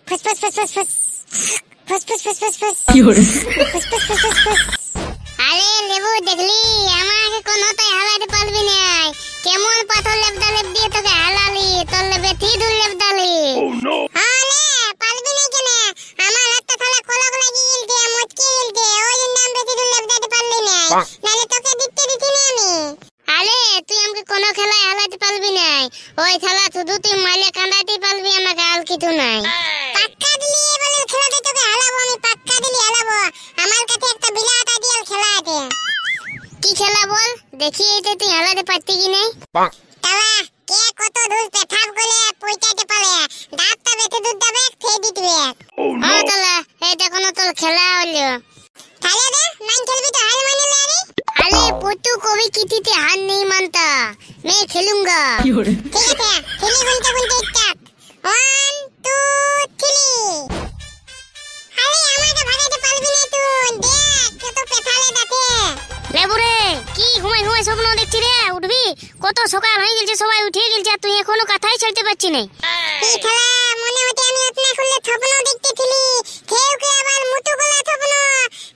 फुस फुस फुस फुस फुस फुस फुस फुस फुस फुस কি hore फुस फुस फुस फुस फुस আরে লেবু দেখলি আমাকে কোনটাই হালাতে পারবি না কেমন পাথর লেবদা লেব দিয়ে তোকে হালালি তোর লেবে থি দুল লেবদালি ও নো আরে পারবি না কেন আমার হাতটা থালা কলক লাগি গিলতে মুচকি গিলতে ওই নাম বেশি দুল লেবদাতে পারলি না নালে তোকে দিতে দিতি না আমি আরে তুই আমাকে কোন খেলায় হালাতে পারবি না ওই খেলা শুধু তুই মাইলে কাঁদাতে পারবি আমাকে আর কিছু নাই পাক্কা দিলি বলে খেলাতে তোকে হালাবো আমি পাক্কা দিলি হালাবো আমার কাছে একটা বিলাত আইডিয়াল খেলা আছে কি খেলা বল দেখি এইতে তুই হালাতে পারতি কি নাই তালা কে কত দূর পেছাব গলে পয়টাতে পারে দাঁতটা বেঁধে দুধ দেবে খেয়ে দিতে ও তালা এইটা কোন তোর খেলা হলো তাহলে দে মান খেলবি তো হার মানে লে अरे पोतू को भी किसी से हार नहीं मानता मैं खेलूंगा ठीक है खेली गुनते गुनते स्टार्ट 1 2 3 अरे আমাকে ভাগাইতে পারবি না তুই দেখ কত পেছালে যাচ্ছে লেবুরে কি ঘুমাই ঘুমাই স্বপ্ন দেখছিস রে উঠবি কত সকাল হয়ে গেছে সবাই উঠে গেছে তুই এখনো কথাই ছাড়তে পারছিস না এই খেলা মনে হচ্ছে আমি আপনা খুলে স্বপ্ন দেখতেছিলি কেউ কে আবার মুতুগলা স্বপ্ন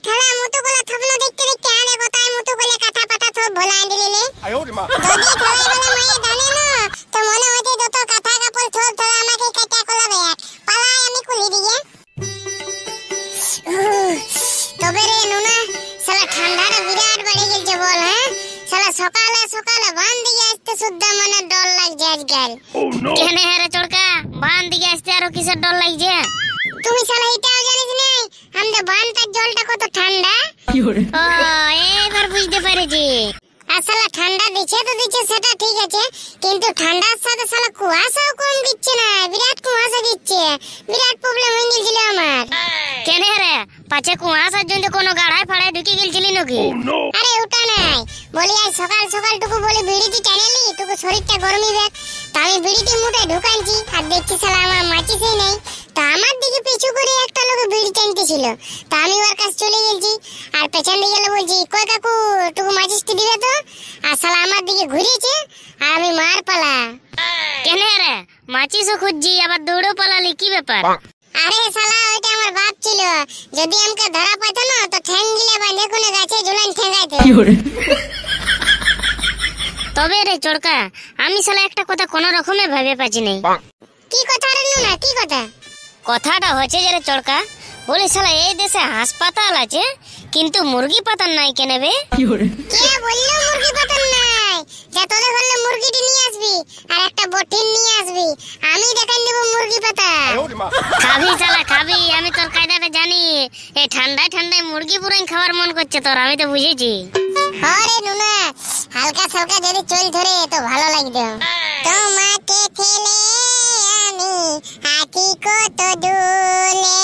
খেলা মুতুগলা স্বপ্ন দেখতে দেখতে আরে কথাই মুতুগলা কথা পাতা সব ভোলাই দিলে আয়ো রে মা যদি খেলাই বলে মাই জানে না তো মনে হচ্ছে যত কথা কাপল সব ধরা আমাকে কাটা কলাবে পালাই আমি খুলি দিয়ে তবে রে নুনা শালা ঠান্ডাটা বিরাট বেড়ে গেছে বল হ্যাঁ শালা সকালে সকালে বান দিকে আসতে শুদ্ধ মনে ডর লাগছে আজকাল কেন রে চড়কা বান দিকে আসতে আরো কিসের ডর লাগছে তুমি শালা এটাও জানিস না আমাদের বানটার জলটা কত ঠান্ডা ও এবার বুঝতে পেরেছি আসলে ঠান্ডা দিচ্ছে তো দিচ্ছে সেটা ঠিক আছে কিন্তু ঠান্ডার সাথে শালা কুয়াশাও কম দিচ্ছে না বিরাট কুয়াশা দিচ্ছে বিরাট প্রবলেম হয়ে গেছিল আমার কেন রে পাছে কুয়াশার জন্য কোনো গাড়ায় ফাড়ায় ঢুকে গেলছিলি নাকি আরে ওটা নাই বলি আজ সকাল সকাল টুকু বলি বিড়িটি টানেলি টুকু শরীরটা গরমই দেখ তা আমি বিড়িটি মুঠে ঢুকাইছি আর দেখছি শালা আমার মাচিসই নেই তা আমার দিকে পিছু করে একটা লোক বিড়ি টানতেছিল তা আমি ওর কাছে চলে গেছি আর পেছন দিকে গেলে বলছি কই কাকু টুকু মাচিসটি দিবে তো আর শালা আমার দিকে ঘুরেছে আর আমি মার পালা কেন রে মাচিসও খুঁজছি আবার দৌড়ও পালালি কি ব্যাপার আরে শালা ওইটা আমার বাপ ছিল যদি আমাকে ধরা পাইতো না তো ঠ্যাং গিলে বাঁধে কোনে গাছে ঝুলান ঠ্যাঙ্গাইতো তবে রে চড়কা আমি শালা একটা কথা কোন রকমে ভাবে পাচ্ছি নাই কি কথা রে নুনা কি কথা কথাটা হচ্ছে যে রে চড়কা বলি শালা এই দেশে হাসপাতাল আছে কিন্তু মুরগি পাতার নাই কেন বে কে বললো মুরগি পাতার নাই যা তোদের হলে মুরগিটি নিয়ে আসবি আর একটা বটিন নিয়ে আসবি আমি দেখাই দেব মুরগি পাতা খাবি শালা খাবি আমি তোর কায়দাটা জানি এই ঠান্ডায় ঠান্ডায় মুরগি পুরাই খাওয়ার মন করছে তোর আমি তো বুঝেছি আরে নুনা হালকা হালকা যদি চল ধরে তো ভালো লাগবে তোমাকে ছেলে আমি আছি কত দূরে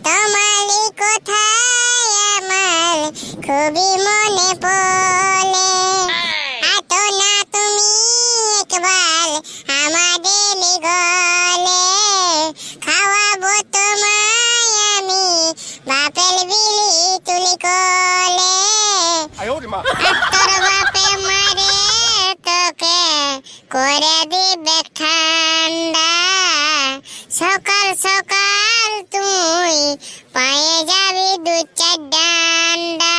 তোমারই কোথায় আমার খুবই মনে পড়ে আতো না তুমি একবার আমাদের গলে খাওয়াবো তোমায় আমি বাপের বিলি তুলি কোলে তোর বাপে মারে তোকে করে দিবে ঠান্ডা সকাল সকাল তুই পায়ে যাবি দু চার ডান্ডা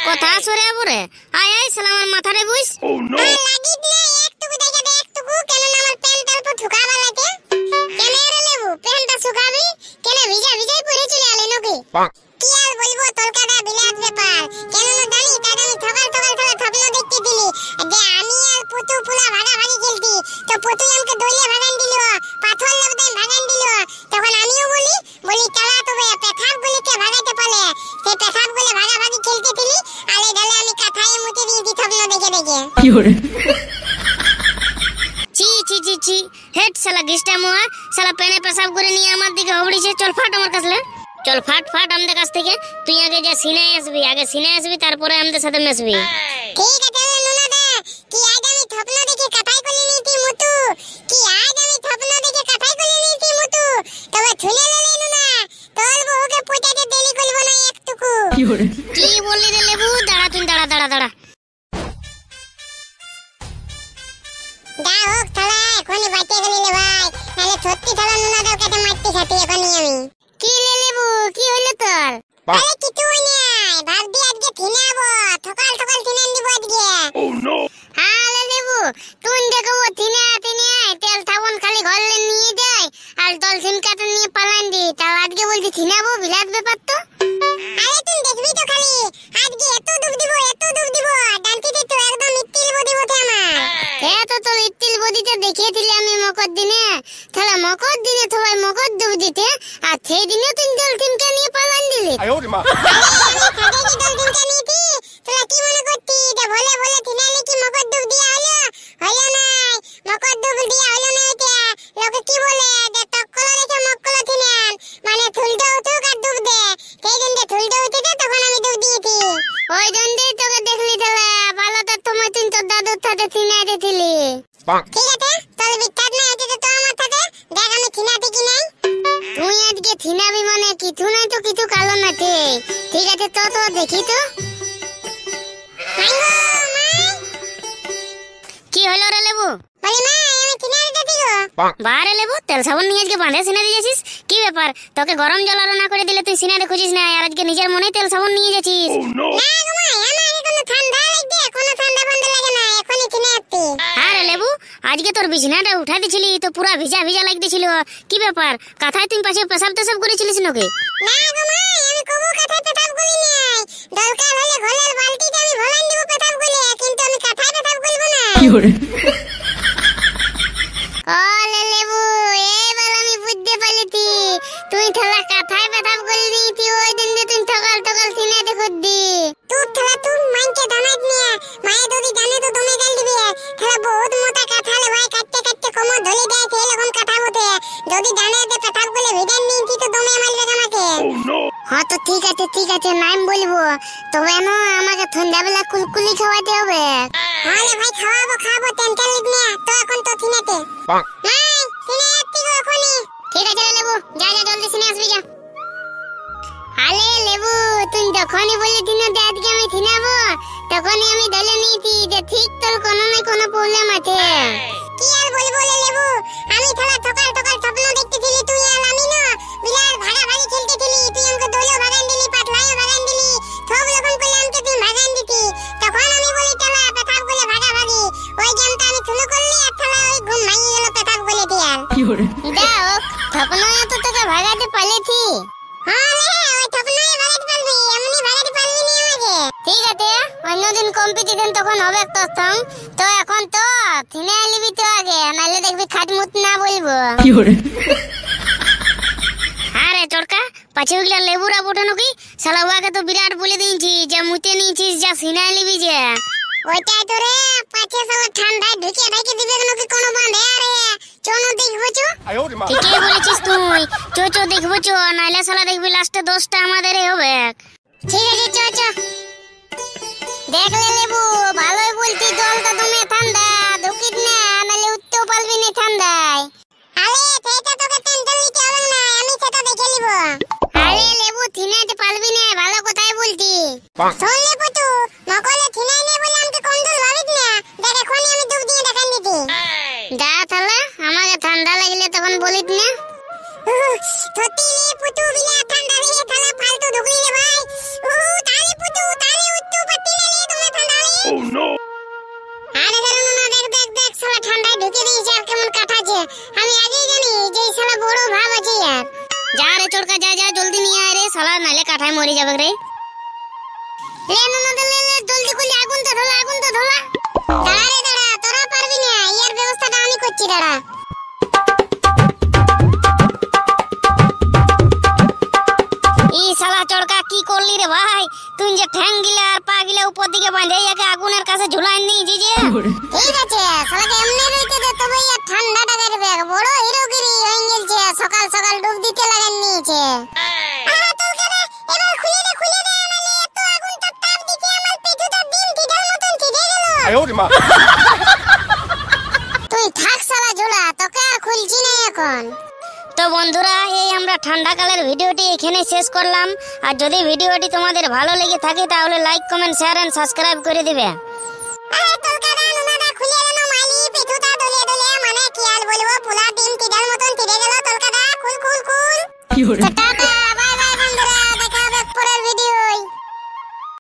কথা সরে বরে আয় আয় সালামার মাথারে বুঝ লাগিত না একটুকু দেখে দে একটুকু কেন না আমার প্যান্টটার উপর ঠুকাবা লাগে কেন রে লেবু প্যান্টটা শুকাবি কেন ভিজা ভিজাই পরে চলে আলে নাকি কি আর বলবো তলকাটা বিলাত ব্যাপার কেন না জানি তাই আমি সকাল সকাল স্বপ্ন দেখতে দিলি যে আমি আর পুতু পুলা ভাগাভাগি খেলতি তো পুতু আমাকে দইলে ভাগান দিল পাথর লবদাই ভাগান দিল তখন আমিও বলি তালা তবে পেছাব গুলিকে ভাগাইতে পারলে সেই পেছাব গুলি ভাগাভাগি খেলতে দিলি আলে ডালে আমি কাঠায় মুতে দিয়েছি স্বপ্ন দেখে দেখে চি চি চি চি হেড শালা গিস্টা মোয়া শালা পেনে পেছাব করে নিয়ে আমার দিকে হবড়িছে চল ফাট আমার কাছে চল ফাট ফাট আমাদের কাছ থেকে তুই আগে যা সিনায় আসবি তারপরে আমাদের সাথে মিশবি ঠিক আছে নুনা দা কি আজ আমি স্বপ্ন দেখে কাটাই করে নিতি মুতু কি আজ আমি স্বপ্ন দেখে কাটাই করে নিতি মুতু তবে শুনে ললে নুনা তোর বহুকে পটাতে দেরি করব না একটুকু কি বললি রে লেবু দাঁড়া তুই দাঁড়া যা হোক থালা এখনই বাইতে গেলি রে ভাই, নালে সত্যি থালা নুনাদার কাছে মারতে খাতি এখনই আমি। কি রে লেবু, কি হলো তোর? আরে কিছু হয় নাই, ভাবছি আজকে থিনাবো, সকাল সকাল থিনান দিব আজকে। ও নো। আরে লেবু, তুই দেখো থিনা থিনা তেল সাবান খালি ঘরে নিয়ে যায় আর দল সিম কাটা নিয়ে পালান দি, তাও আজকে বলছি থিনাবো, বিলাত ব্যাপার তো। আরে তুই দেখবি তো খালি আজকে এত ডুব দিব ডান্তিতে তো একদম ইত্তিল বদি বটে আমার। হ্যাঁ তো তোর ইত্তিল বদিতে দেখিয়েছিলি আমি মকর দিনে, তাহলে মকর দিনে সবাই মকর ডুব দিতে আর সেই দিনে তুই দল সিমকা নিয়ে পালান দিলি। আরে আমি খাগে কি দল সিমকা নিয়েছি, তোরা কি মনে করতি যে বলে বলে থিনালে কি মকর ডুব দিয়া হলো? হলো নাই, মকর ডুব দিয়া হলো না। এটা লোকে কি বলে যে টক্কলা রেখে মক্কলা থিনান, মানে থুলটা উঠুক আর ডুব দে, সেই দিন যে থুলটা উঠেছে তখন আমি ডুব দিয়েছি। ওই জন্যে তোকে দেখলি তাহলে ভালো তো তোমার তুই তোর দাদুর সাথে থিনাতে ছিলি। ঠিক আছে, তোর বিখ্যাত না এটা তো আমার সাথে দেখ আমি থিনাতে কি নাই। তুই আজকে থিনাবি মানে কিছু নাই তো কিছু কারণ আছে। ঠিক আছে তো তো দেখি তো। কি হলো রে লেবু? বলি মা আমি থিনাতে যাচ্ছি গো। বারে লেবু, তেল সাবান নিয়ে আজকে বাঁধে সিনাতে যাচ্ছিস? কি ব্যাপার, তোকে গরম জল আর না করে দিলে তুই সিনাতে খুঁজিস না আর আজকে নিজের মনেই তেল সাবান নিয়ে যাচ্ছিস? না গো মা, আমাকে কোনো ঠান্ডা লাগবে, কোনো ঠান্ডা ফান্ডা লাগে না, এখনি থিনে আসছি। আরে লেবু, আজকে তোর বিছানাটা উঠাই দিছিলি তো পুরা ভিজা ভিজা লাগতেছিল, কি ব্যাপার? কাঁথায় তুই পাশে পেশাব টেশাব করেছিলিস নাকি? না গো মা, আমি কবু কাঁথায় পেশাব করি নাই, দরকার হলে ঘরের বালতিতে আমি ভরাই দেব পেশাব করে, কিন্তু আমি কাঁথায় পেশাব করব না। কি করে? ওলে লেবু, এবার আমি বুঝতে পারলি তুই থালা কাঁথায় পেশাব করে নিয়েছি, ওই দিন যে তুই সকাল সকাল সিনাতে খুঁজদি। তুই থালা তুই মাইকে দানাত নিয়ে মায়ে যদি জানে তো তুমি গাল দিবি। থালা বহুত মোটা কাঁথালে ভাই কাটতে কাটতে কোমর ধরে দেয়, সেই রকম কাঁথা বটে, যদি জানে যে পেশাব করে ভিড়ে নিয়েছি তো তুমি মারবে আমাকে। হ্যাঁ তো ঠিক আছে নাম বলবো, তবে না আমাকে সন্ধ্যাবেলা কুলকুলি খাওয়াতে হবে। হ্যাঁ ভাই খাওয়াবো টেনশন নিস না, তো এখন তো থিনাতে নাই থিনে যাচ্ছি গো এখনি। ঠিক আছে লেবু, যা জলদি থিনে আসবি যা। আরে লেবু, তুই যখনই বললি থিনাতে আজকে আমি থিনাবো তখনই আমি ধরে নিয়েছি যে ঠিক তোর কোনো না কোনো প্রবলেম আছে। কি আর বলবো লেবু, আমি থালা সকাল সকাল স্বপ্ন দেখতেছিলি তুই আর আমি না বিলার ভাগাভাগি খেলতেছিলি, তুই আমাকে দোলো ভাগান দিলি, পাতলাইও ভাগান দিলি, সব রকম করে আমাকে তুই ভাগান দিতি, তখন আমি বলি চলা পেশাব করে ভাগাভাগি, ওই গেমটা আমি শুরু করলি আর থালা ওই ঘুম ভাঙিয়ে গেল পেশাব করে দিয়ার। যাও স্বপ্নয়ে তো তোকে ভাগাতে পারলেছি। হ্যাঁ রে, ওই স্বপ্নয়ে ভাগাতে পারবি, এমনি ভাগাতে পারবি না আমাকে। ঠিক আছে, অন্যদিন কম্পিটিশন তখন হবে তোর সঙ্গ, তো এখন তো থিনে লিবি তো আগে, নাহলে দেখবি খাটমুট না বলবো। কি করে? আরে চড়কা, পাছে ওগুলা লেবুরা ওঠানো কি শালা, ওয়াকে তো বিরাট বলে দিয়েছি যে মুতে নিয়েছিস যা সিনা লিবি যে। ওইটাই তো রে, পাছে শালা ঠান্ডায় ঢুকে ঢাকে দিবে নাকি কোনো বাঁধে। আরে চনো দেখবো চো। ঠিকই বলেছিস তুই, চো দেখবো চো, নাহলে শালা দেখবি লাস্টে দোষটা আমাদেরই হবে। ঠিক আছে চো। দেখলে লেবু, ভালোই বলছি, জলটা তুমি ঠান্ডা ঢুকিস না, নাহলে উঠতেও পারবি না ঠান্ডায়। আরে সেটা তোকে টেনশন নিতে হবে না, আমি সেটা দেখে নিব। আরে লেবু, থিনাতে পারবি না, ভালো কথাই বলছি। শোন লেবু, তুই মকলে থিনাই নে বলে আমাকে কম দূর ভাবিস না, দেখ এখনই আমি ডুব দিয়ে দেখান দিতি। যা তাহলে, আমাকে ঠান্ডা লাগলে তখন বলিস না। সত্যি রে পুতু, বিনা ঠান্ডা রে থালা ফালতু ঢুকলি রে ভাই। তালে পুতু তালে উত্তু পাতি না রে তোমার ঠান্ডা রে। ও নো। আরে জানো না, দেখ শালা ঠান্ডায় ঢুকে দিয়েছে আর কেমন কাটাছে, আমি আগেই জানি যে এই শালা বড় ভাব আছে यार। যা রে চড়কা, যা জলদি নিয়ে আয় রে শালা, নালে কাটায় মরে যাবে রে। লে জলদি করে আগুন তো ধরা। দাঁড়া, তোরা পারবি না, এর ব্যবস্থাটা আমি করছি, দাঁড়া। এই শালা চড়কা কি করলি রে ভাই, তুই যে ঠ্যাং গিলা আর পা গিলা উপর দিকে বাঁধে একে আগুনের কাছে ঝুলাই নিয়েছি যে। ঠিক আছে, শালাকে এমনি রইতে দে, তবে এই ঠান্ডাটা কাটবে, বড় হিরোগিরি হয়ে গেলছে, সকাল সকাল ডুব দিতে লাগান নিয়েছে। এবার খুলে দে, নালে এত আগুন তাপ দিতে আমার পেটুটা ডিম দিদার মতন ছিড়ে গেল। আরে মা, তুই থাক শালা ঝোলা, তোকে আর খুলছি না এখন। তো বন্ধুরা, এই আমরা ঠান্ডাকালের ভিডিওটি এখানে শেষ করলাম, আর যদি ভিডিওটি তোমাদের ভালো লেগে থাকে তাহলে like comment share and subscribe করে দিবে। টাটা।